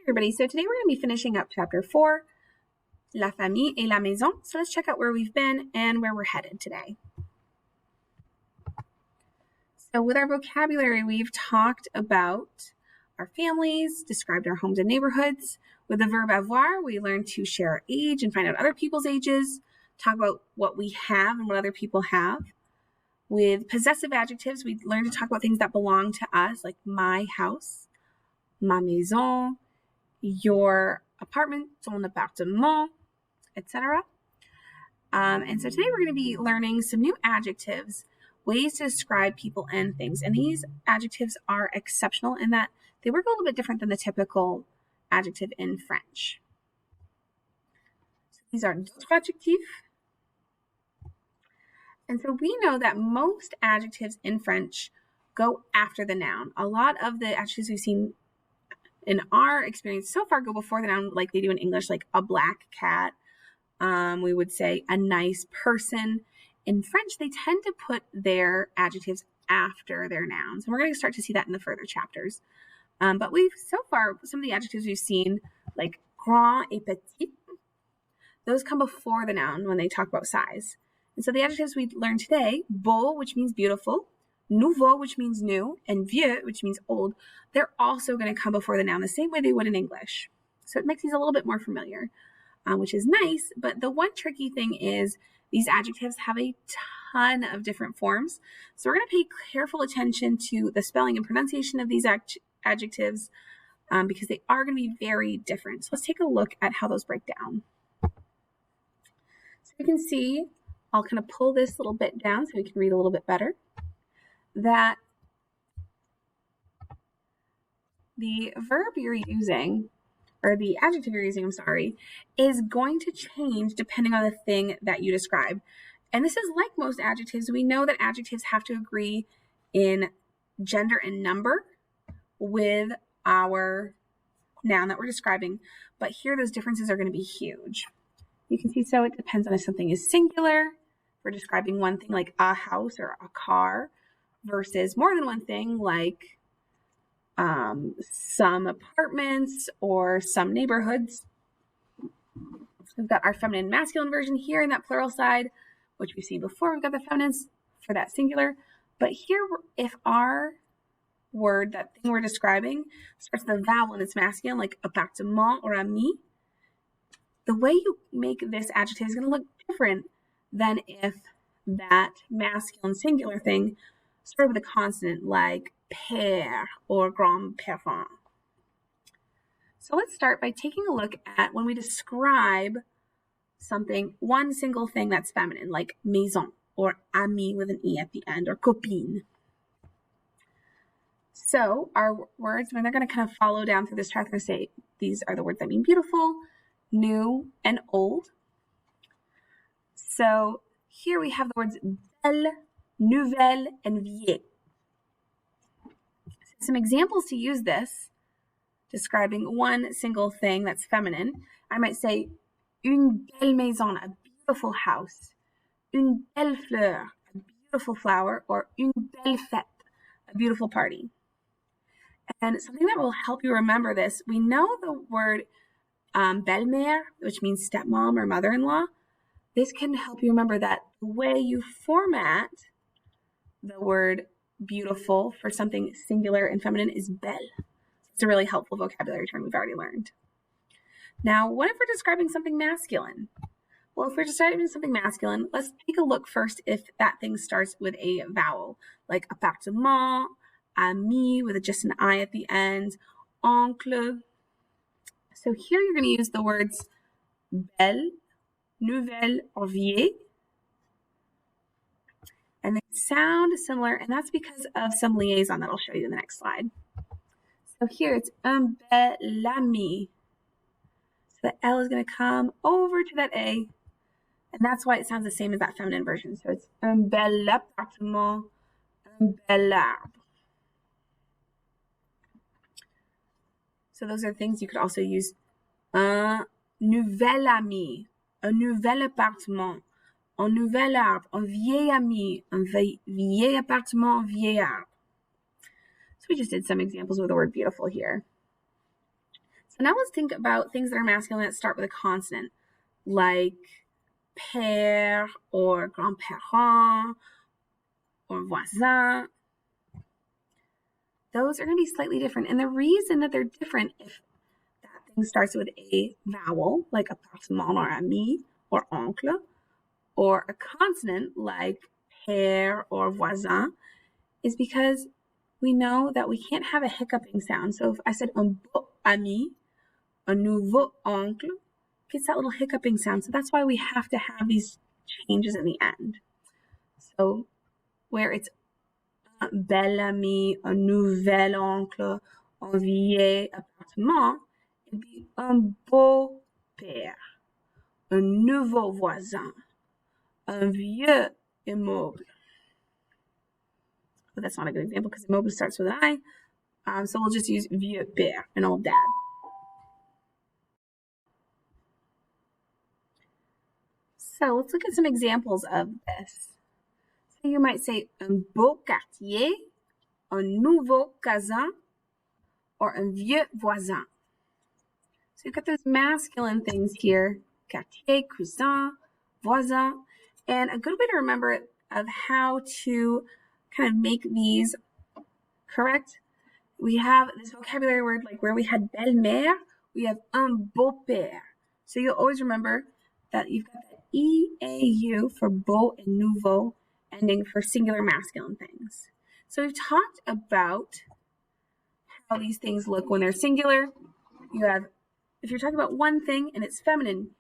Everybody, so today we're going to be finishing up chapter 4, La famille et la maison. So let's check out where we've been and where we're headed today. So with our vocabulary, we've talked about our families, described our homes and neighborhoods. With the verb avoir, we learned to share our age and find out other people's ages, talk about what we have and what other people have. With possessive adjectives, we learned to talk about things that belong to us, like my house, ma maison, your apartment, ton appartement, etc. And so today we're going to be learning some new adjectives, ways to describe people and things. And these adjectives are exceptional in that they work a little bit different than the typical adjective in French. So these are d'autres adjectifs. And so we know that most adjectives in French go after the noun. A lot of the adjectives we've seen in our experience so far go before the noun like they do in English, like a black cat. We would say a nice person. In French, they tend to put their adjectives after their nouns. And we're going to start to see that in the further chapters. But so far, some of the adjectives we've seen, like grand et petit, those come before the noun when they talk about size. And so the adjectives we learned today, beau, which means beautiful, nouveau, which means new, and vieux, which means old, they're also going to come before the noun the same way they would in English. So it makes these a little bit more familiar, which is nice. But the one tricky thing is these adjectives have a ton of different forms. So we're going to pay careful attention to the spelling and pronunciation of these adjectives because they are going to be very different. So let's take a look at how those break down. So you can see, I'll kind of pull this little bit down so we can read a little bit better, that the verb you're using, or the adjective you're using, is going to change depending on the thing that you describe. And this is like most adjectives. We know that adjectives have to agree in gender and number with our noun that we're describing, but here those differences are going to be huge. You can see, so it depends on if something is singular, for describing one thing like a house or a car, versus more than one thing like some apartments or some neighborhoods. We've got our feminine masculine version here in that plural side, which we've seen before. We've got the feminines for that singular. But here, if our word, that thing we're describing, starts with a vowel and it's masculine, like appartement or ami, the way you make this adjective is going to look different than if that masculine singular thing started with a consonant like père or grand-parent. So let's start by taking a look at when we describe something, one single thing that's feminine, like maison or ami with an E at the end, or copine. So our words, when they're going to kind of follow down through this track, they're going to say these are the words that mean beautiful, new, and old. So here we have the words belle, nouvelle, and vieille. Some examples to use this, describing one single thing that's feminine. I might say une belle maison, a beautiful house, une belle fleur, a beautiful flower, or une belle fête, a beautiful party. And something that will help you remember this, we know the word belle-mère, which means stepmom or mother-in-law. This can help you remember that the way you format the word beautiful for something singular and feminine is belle. It's a really helpful vocabulary term we've already learned. Now, what if we're describing something masculine? Well, if we're describing something masculine, let's take a look first if that thing starts with a vowel, like appartement, ami with just an I at the end, oncle. So here you're going to use the words belle, nouvelle, or vieille. And they sound similar, and that's because of some liaison that I'll show you in the next slide. So here it's un bel ami. So the L is going to come over to that A, and that's why it sounds the same as that feminine version. So it's un bel appartement, un bel arbre. So those are things you could also use. Un nouvel ami, un nouvel appartement, un nouvel arbre, un vieil ami, un vieil appartement, un vieil arbre. So we just did some examples with the word beautiful here. So now let's think about things that are masculine that start with a consonant, like père or grand-parent or voisin. Those are going to be slightly different. And the reason that they're different, if that thing starts with a vowel, like appartement or ami or oncle, or a consonant like père or voisin, is because we know that we can't have a hiccuping sound. So if I said un beau ami, un nouveau oncle, gets that little hiccuping sound. So that's why we have to have these changes in the end. So where it's un bel ami, un nouvel oncle, un vieil appartement, it'd be un beau père, un nouveau voisin, un vieux immeuble. But that's not a good example because immeuble starts with an I. So we'll just use vieux père, an old dad. So let's look at some examples of this. So you might say un beau quartier, un nouveau cousin, or un vieux voisin. So you've got those masculine things here, quartier, cousin, voisin. And a good way to remember of how to kind of make these correct, we have this vocabulary word like where we had belle-mère, we have un beau-père. So you'll always remember that you've got that E-A-U for beau and nouveau ending for singular masculine things. So we've talked about how these things look when they're singular. You have, if you're talking about one thing and it's feminine,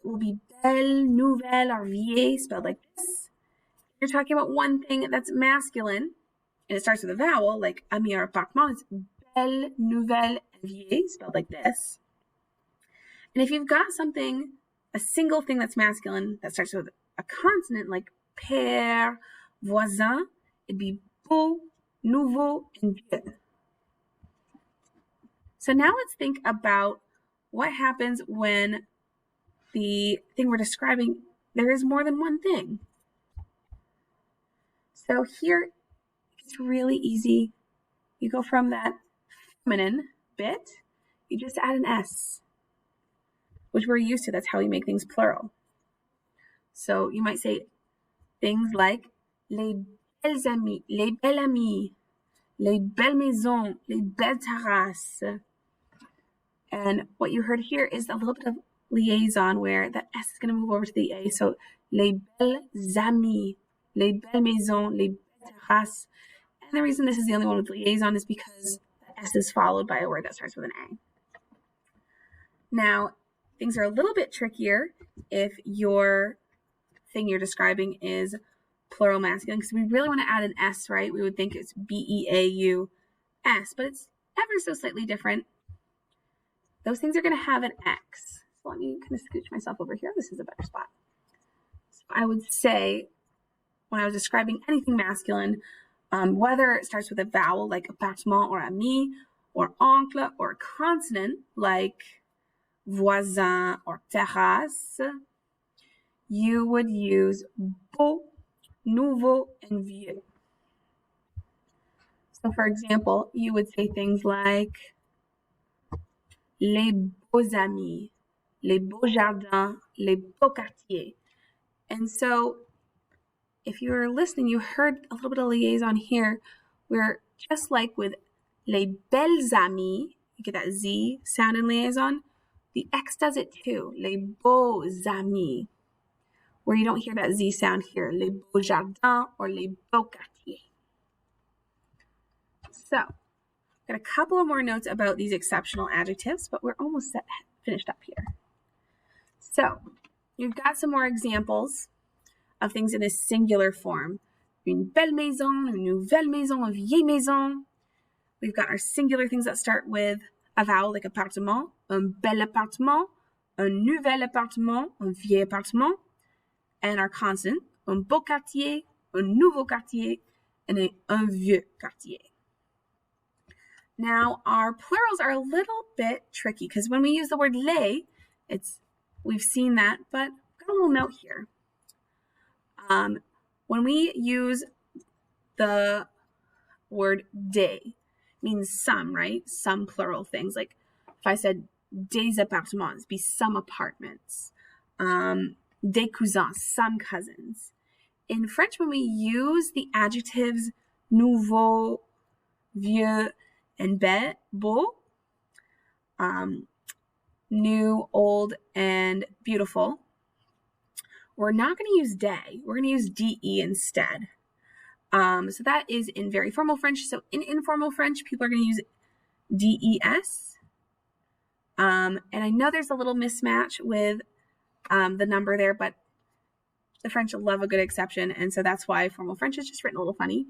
it will be belle, nouvelle, or vieille, spelled like this. If you're talking about one thing that's masculine and it starts with a vowel, like ami or appartement, it's belle, nouvelle, and vieille, spelled like this. And if you've got something, a single thing that's masculine that starts with a consonant like père, voisin, it'd be beau, nouveau, and vieux. So now let's think about what happens when the thing we're describing, there is more than one thing. So here, it's really easy. You go from that feminine bit, you just add an S, which we're used to. That's how we make things plural. So you might say things like les belles amies, les belles amies, les belles maisons, les belles terrasses. And what you heard here is a little bit of liaison where the S is going to move over to the A. So les belles amies, les belles maisons, les belles terrasses. And the reason this is the only one with liaison is because the S is followed by a word that starts with an A. Now, things are a little bit trickier if your thing you're describing is plural masculine, because we really want to add an S, right? We would think it's B-E-A-U-S, but it's ever so slightly different. Those things are going to have an X. So let me kind of scooch myself over here. This is a better spot. So I would say when I was describing anything masculine, whether it starts with a vowel like appartement or ami, or oncle, or a consonant like voisin or terrasse, you would use beau, nouveau, and vieux. So for example, you would say things like les beaux amis, les beaux jardins, les beaux quartiers. And so if you were listening, you heard a little bit of liaison here, where just like with les belles amies, you get that Z sound in liaison, the X does it too, les beaux amis, where you don't hear that Z sound here, les beaux jardins or les beaux quartiers. So, got a couple of more notes about these exceptional adjectives, but we're almost finished up here. So, you've got some more examples of things in this singular form. Une belle maison, une nouvelle maison, une vieille maison. We've got our singular things that start with a vowel like appartement, un bel appartement, un nouvel appartement, un vieil appartement, and our consonant, un beau quartier, un nouveau quartier, and un vieux quartier. Now, our plurals are a little bit tricky because when we use the word les, we've seen that, but I've got a little note here. When we use the word des, it means some, right? Some plural things like If I said des appartements, it'd be some apartments. Des cousins, some cousins. In French, when we use the adjectives nouveau, vieux, and beau, new, old, and beautiful, we're not going to use des. We're going to use de instead. So that is in very formal French. So in informal French, people are going to use des. And I know there's a little mismatch with the number there, but the French love a good exception, and so that's why formal French is just written a little funny.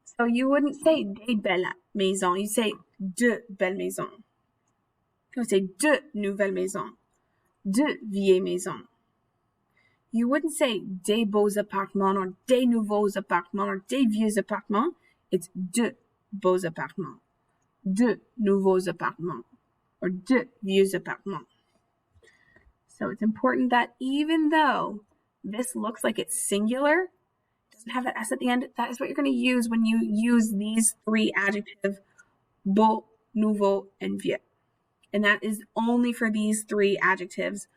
So you wouldn't say des belles maisons, you'd say de belles maisons. You would say de nouvelles maisons, de vieilles maisons. You wouldn't say des beaux appartements or des nouveaux appartements or des vieux appartements. It's de beaux appartements, de nouveaux appartements, or de vieux appartements. So it's important that even though this looks like it's singular, doesn't have that S at the end, that is what you're going to use when you use these three adjectives, beau, nouveau, and vieux. And that is only for these three adjectives,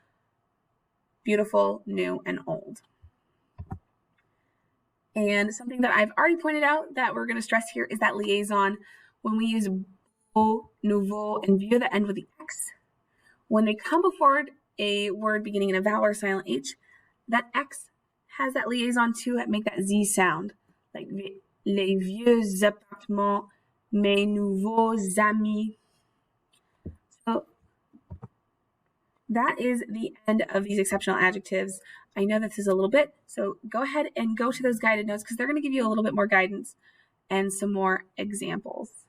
beautiful, new, and old. And something that I've already pointed out that we're going to stress here is that liaison. When we use beau, nouveau, and vieux that end with the X, when they come before a word beginning in a vowel or silent H, that X has that liaison to make that Z sound, like les vieux appartements, mes nouveaux amis. So that is the end of these exceptional adjectives. I know this is a little bit, so go ahead and go to those guided notes because they're going to give you a little bit more guidance and some more examples.